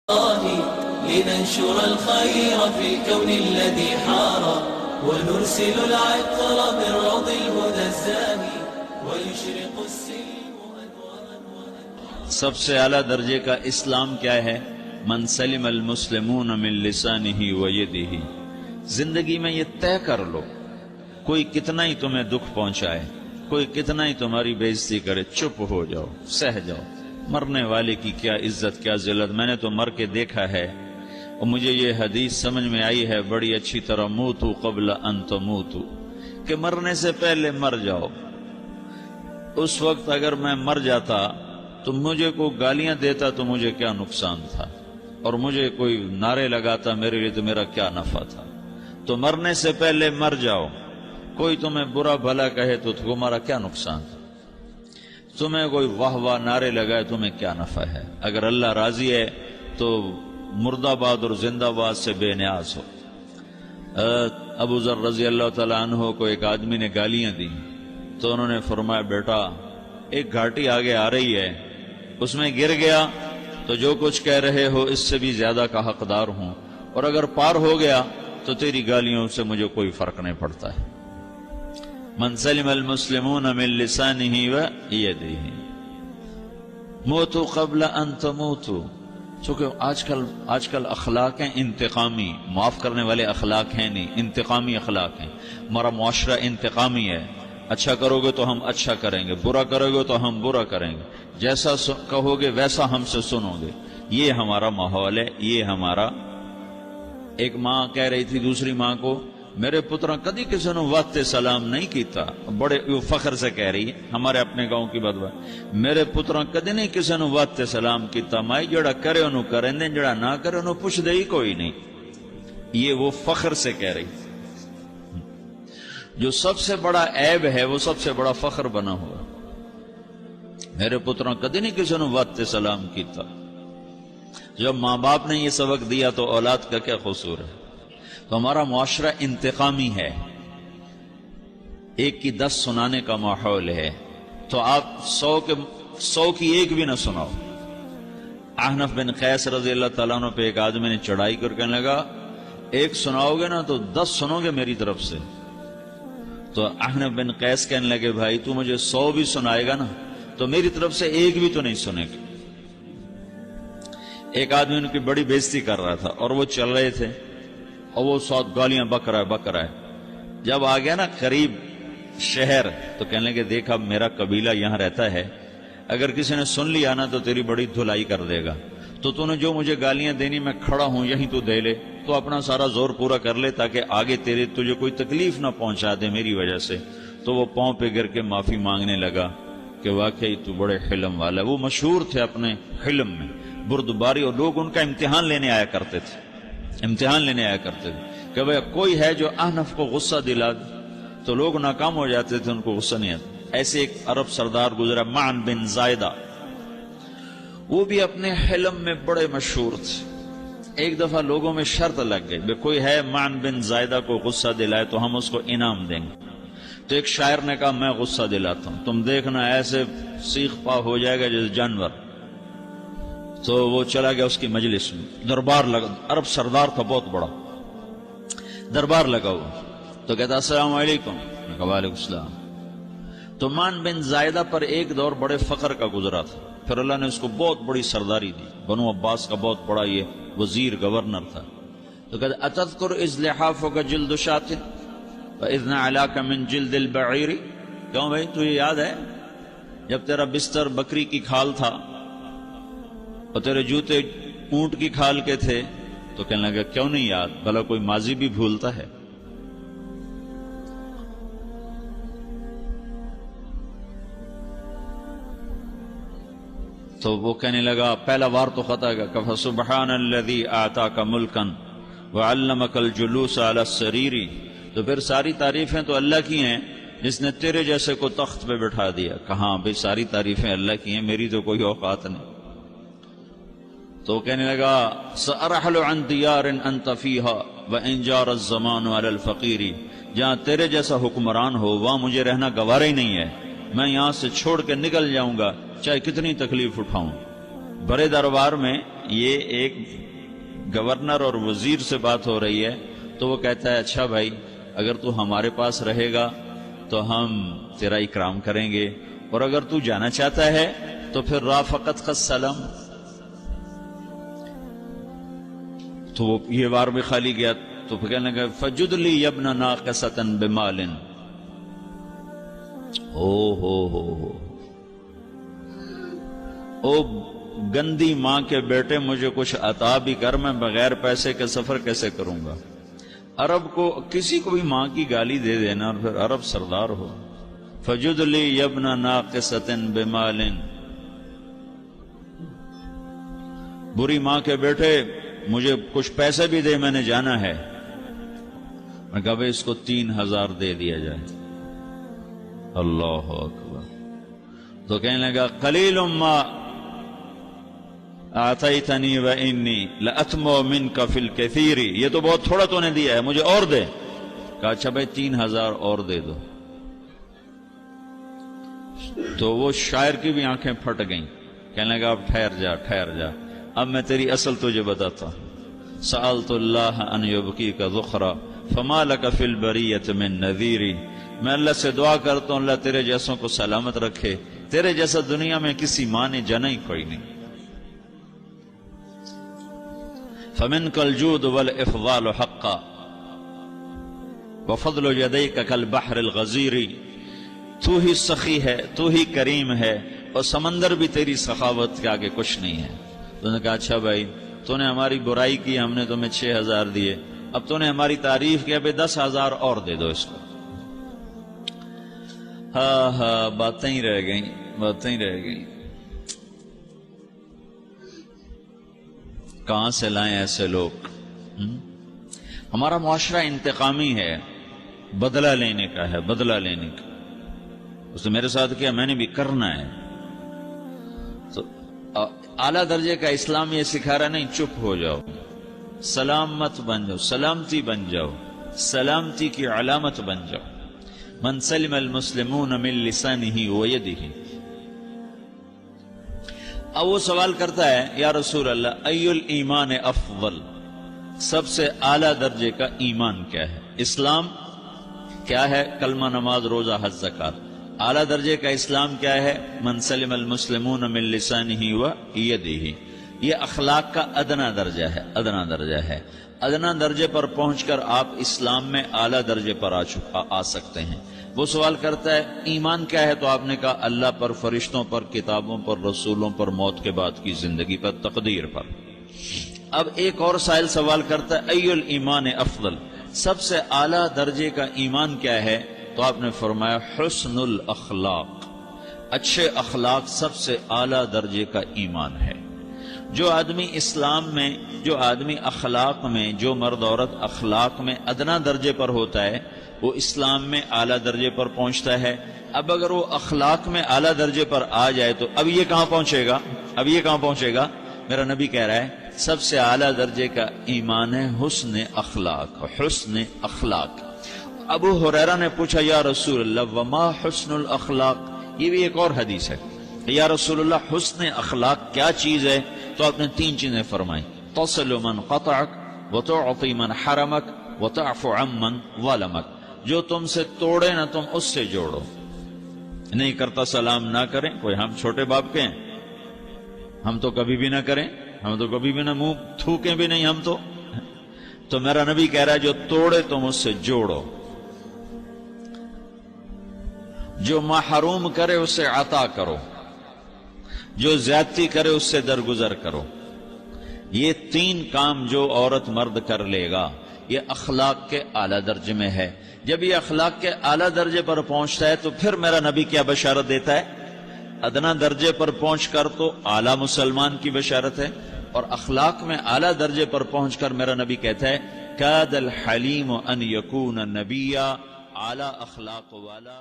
لننشر الخير في الكون الذي حار ونرسل العطر من روض الهدى الزاهي ويشرق السلم أنوارا. سب سے اعلیٰ درجے کا اسلام کیا ہے؟ من سلم المسلمون من لسانہ و یدہ. زندگی میں یہ طے کر لو، کوئی کتنا ہی تمہیں دکھ پہنچائے، کوئی کتنا ہی تمہاری بےعزتی کرے، چپ ہو جاؤ، سہ جاؤ. مرنے والے کی کیا عزت، کیا ذلت. میں نے تو مر کے دیکھا ہے اور مجھے یہ حدیث سمجھ میں آئی ہے بڑی اچھی طرح، موتو قبل ان تموتو، کہ مرنے سے پہلے مر جاؤ. اس وقت اگر میں مر جاتا تو مجھے کوئی گالیاں دیتا تو مجھے کیا نقصان تھا، اور مجھے کوئی نعرے لگاتا میرے لیے تو میرا کیا نفع تھا. تو مرنے سے پہلے مر جاؤ. کوئی تمہیں برا بھلا کہے تو تمہارا کیا نقصان تھا، تمہیں کوئی واہ واہ نعرے لگائے تمہیں کیا نفع ہے. اگر اللہ راضی ہے تو مردہ باد اور زندہ باد سے بے نیاز ہو. ابو ذر رضی اللہ تعالیٰ عنہ کو ایک آدمی نے گالیاں دی تو انہوں نے فرمایا، بیٹا ایک گھاٹی آگے آ رہی ہے، اس میں گر گیا تو جو کچھ کہہ رہے ہو اس سے بھی زیادہ کا حقدار ہوں، اور اگر پار ہو گیا تو تیری گالیوں سے مجھے کوئی فرق نہیں پڑتا ہے. من سلم المسلمون من لسانہ و یدہ موتوا قبل ان تموتوا. چونکہ آج کل اخلاق ہیں انتقامی، معاف کرنے والے اخلاق ہیں نہیں، انتقامی اخلاق ہیں. ہمارا معاشرہ انتقامی ہے. اچھا کرو گے تو ہم اچھا کریں گے، برا کرو گے تو ہم برا کریں گے، جیسا کہو گے ویسا ہم سے سنو گے. یہ ہمارا ماحول ہے، یہ ہمارا. ایک ماں کہہ رہی تھی دوسری ماں کو، میرے پترا کدی کسی نے واسطے سلام نہیں کیتا. بڑے فخر سے کہہ رہی ہے، ہمارے اپنے گاؤں کی بات بات، میرے پترا کدی نہیں کسی نے واسطے سلام کیتا. مائی جڑا کرے انہوں کریں دیں، جڑا نہ کرے انہوں پوچھ دے ہی کوئی نہیں. یہ وہ فخر سے کہہ رہی. جو سب سے بڑا عیب ہے وہ سب سے بڑا فخر بنا ہوا. میرے پترا کدی نہیں کسی نے واسطے سلام کیتا. جب ماں باپ نے یہ سبق دیا تو اولاد کا کیا قصور ہے. تو ہمارا معاشرہ انتقامی ہے، ایک کی 10 سنانے کا ماحول ہے. تو آپ 100 کی ایک بھی نہ سناؤ. احنف بن قیس رضی اللہ تعالیٰ عنہ پہ ایک آدمی نے چڑھائی کر کہنے لگا، ایک سناؤ گے نا تو 10 سنو گے میری طرف سے. تو احنف بن قیس کہنے لگے، بھائی تو مجھے 100 بھی سنائے گا نا تو میری طرف سے ایک بھی تو نہیں سنے گا. ایک آدمی ان کی بڑی بےزتی کر رہا تھا اور وہ چل رہے تھے اور وہ ساتھ گالیاں بک رہا ہے. جب آ گیا نا قریب شہر تو کہنے لگے، دیکھا میرا قبیلہ یہاں رہتا ہے، اگر کسی نے سن لیا نا تو تیری بڑی دھلائی کر دے گا. تو نے جو مجھے گالیاں دینی میں کھڑا ہوں یہیں تو دے لے، تو اپنا سارا زور پورا کر لے تاکہ آگے تجھے کوئی تکلیف نہ پہنچا دے میری وجہ سے. تو وہ پاؤں پہ گر کے معافی مانگنے لگا کہ واقعی تو بڑے حلم والا. وہ مشہور تھے اپنے حلم میں، بردباری، اور لوگ ان کا امتحان لینے آیا کرتے تھے کہ بھئی کوئی ہے جو احنف کو غصہ دلا دے. تو لوگ ناکام ہو جاتے تھے، ان کو غصہ نہیں آتا. ایسے ایک عرب سردار گزرا معن بن زائدہ، وہ بھی اپنے حلم میں بڑے مشہور تھے. ایک دفعہ لوگوں میں شرط لگ گئی، کوئی ہے معن بن زائدہ کو غصہ دلائے تو ہم اس کو انعام دیں گے. تو ایک شاعر نے کہا، میں غصہ دلاتا ہوں، تم دیکھنا ایسے سیخ پا ہو جائے گا جیسے جانور. تو وہ چلا گیا اس کی مجلس میں، دربار لگا. عرب سردار تھا بہت بڑا، دربار لگا ہوا. تو کہتا، السلام علیکم. وعلیکم السلام. تو معن بن زائدہ پر ایک دور بڑے فخر کا گزرا تھا، پھر اللہ نے اس کو بہت بڑی سرداری دی. بنو عباس کا بہت بڑا یہ وزیر گورنر تھا. تو کہتا، اتذکر اذ لحافک جلد شاۃ واذ نعلاک من جلد البعیر. کیوں بھائی تجھے یاد ہے جب تیرا بستر بکری کی کھال تھا اور تیرے جوتے اونٹ کی کھال کے تھے؟ تو کہنے لگا، کیوں نہیں یاد، بھلا کوئی ماضی بھی بھولتا ہے. تو وہ کہنے لگا، پہلا وار تو خطا گا، کہ فسبحان الذی آتاک ملکا وعلمک الجلوس علی السریر. تو پھر ساری تعریفیں تو اللہ کی ہیں جس نے تیرے جیسے کو تخت پہ بٹھا دیا. کہاں بھئی ساری تعریفیں اللہ کی ہیں، میری تو کوئی اوقات نہیں. تو کہنے لگا، سأرحل عن دیار انت فیہا وان جار الزمان علی الفقیر. جہاں تیرے جیسا حکمران ہو وہاں مجھے رہنا گوارا ہی نہیں ہے. میں یہاں سے چھوڑ کے نکل جاؤں گا چاہے کتنی تکلیف اٹھاؤں. بڑے دربار میں یہ ایک گورنر اور وزیر سے بات ہو رہی ہے، تو وہ کہتا ہے اچھا بھائی اگر تو ہمارے پاس رہے گا تو ہم تیرا اکرام کریں گے، اور اگر تو جانا چاہتا ہے تو پھر رافقت کا سلام۔ تو وہ یہ بار بھی خالی گیا، تو پھر کہنے لگا فجد لی یبن ناقصۃ بمال۔ او گندی ماں کے بیٹے مجھے کچھ عطا بھی کر، میں بغیر پیسے کے سفر کیسے کروں گا؟ عرب کو کسی کو بھی ماں کی گالی دے دینا اور پھر عرب سردار ہو۔ فجد لی یبن ناقصۃ بمال، بری ماں کے بیٹے مجھے کچھ پیسے بھی دے، میں نے جانا ہے۔ میں کہا بھائی اس کو 3000 دے دیا جائے۔ اللہ اکبر۔ تو کہنے لگا قلیل ما اعطیتنی وانی لاتمو منک فی الکثیر، یہ تو بہت تھوڑا تو نے دیا ہے، مجھے اور دے۔ کہا اچھا بھائی 3000 اور دے دو۔ تو وہ شاعر کی بھی آنکھیں پھٹ گئیں، کہنے لگا اب ٹھہر جا ٹھہر جا، اب میں تیری اصل تجھے بتاتا ہوں۔ سألت اللہ ان یبقیک ذخرا فما لک فی البریۃ من نذیر، میں اللہ سے دعا کرتا ہوں اللہ تیرے جیسوں کو سلامت رکھے، تیرے جیسا دنیا میں کسی ماں نے جنا ہی کوئی نہیں۔ فمنک الجود والافضال حقا وفضل یدیک کالبحر الغزیر، تو ہی سخی ہے، تو ہی کریم ہے، اور سمندر بھی تیری سخاوت کے آگے کچھ نہیں ہے۔ تو نے کہا اچھا بھائی تو نے ہماری برائی کی، ہم نے تمہیں 6000 دیے، اب تو نے ہماری تعریف کی، اب 10,000 اور دے دو اس کو۔ ہاں باتیں ہی رہ گئیں، باتیں ہی رہ گئیں۔ کہاں سے لائیں ایسے لوگ؟ ہمارا معاشرہ انتقامی ہے، بدلہ لینے کا ہے، بدلہ لینے کا۔ اس نے میرے ساتھ کیا، میں نے بھی کرنا ہے۔ تو اعلیٰ درجے کا اسلام یہ سکھا رہا نہیں چپ ہو جاؤ، سلامت بن جاؤ، سلامتی بن جاؤ، سلامتی کی علامت بن جاؤ۔ من سلم المسلمون من لسانہ ویدہ۔ اب وہ سوال کرتا ہے یا رسول اللہ ای الایمان افضل، سب سے اعلیٰ درجے کا ایمان کیا ہے؟ اسلام کیا ہے؟ کلمہ، نماز، روزہ، حج، زکوٰۃ۔ اعلیٰ درجے کا اسلام کیا ہے؟ من سلم المسلمون من لسانہ ویدہ۔ یہ اخلاق کا ادنا درجہ ہے، ادنا درجہ ہے۔ ادنا درجے پر پہنچ کر آپ اسلام میں اعلیٰ درجے پر آ سکتے ہیں۔ وہ سوال کرتا ہے ایمان کیا ہے؟ تو آپ نے کہا اللہ پر، فرشتوں پر، کتابوں پر، رسولوں پر، موت کے بعد کی زندگی پر، تقدیر پر۔ اب ایک اور سائل سوال کرتا ہے ای الایمان افضل، سب سے اعلیٰ درجے کا ایمان کیا ہے؟ تو آپ نے فرمایا حسن الاخلاق، اچھے اخلاق سب سے اعلیٰ درجے کا ایمان ہے۔ جو آدمی اسلام میں، جو آدمی اخلاق میں، جو مرد عورت اخلاق میں ادنا درجے پر ہوتا ہے وہ اسلام میں اعلیٰ درجے پر پہنچتا ہے۔ اب اگر وہ اخلاق میں اعلیٰ درجے پر آ جائے تو اب یہ کہاں پہنچے گا؟ اب یہ کہاں پہنچے گا؟ میرا نبی کہہ رہا ہے سب سے اعلیٰ درجے کا ایمان ہے حسن اخلاق، حسن اخلاق۔ ابو ہریرہ نے پوچھا یا رسول اللہ وما حسن الاخلاق، یہ بھی ایک اور حدیث ہے، یا رسول اللہ حسن اخلاق کیا چیز ہے؟ تو آپ نے 3 چیزیں فرمائیں، تصل من قطعک وتعطی من حرمک وتعفو عمن ظلمک، جو تم سے توڑے نہ تم اس سے جوڑو۔ نہیں کرتا سلام نہ کریں، کوئی ہم چھوٹے باپ کے ہیں، ہم تو کبھی بھی نہ کریں، ہم تو کبھی بھی نہ منہ تھوکیں بھی نہیں ہم تو میرا نبی کہہ رہا ہے جو توڑے تم اس سے جوڑو، جو محروم کرے اس سے عطا کرو، جو زیادتی کرے اس سے درگزر کرو۔ یہ 3 کام جو عورت مرد کر لے گا یہ اخلاق کے اعلیٰ درجے میں ہے۔ جب یہ اخلاق کے اعلیٰ درجے پر پہنچتا ہے تو پھر میرا نبی کیا بشارت دیتا ہے؟ ادنا درجے پر پہنچ کر تو اعلیٰ مسلمان کی بشارت ہے، اور اخلاق میں اعلیٰ درجے پر پہنچ کر میرا نبی کہتا ہے کاد الحلیم ان یکون نبیا، اعلیٰ اخلاق والا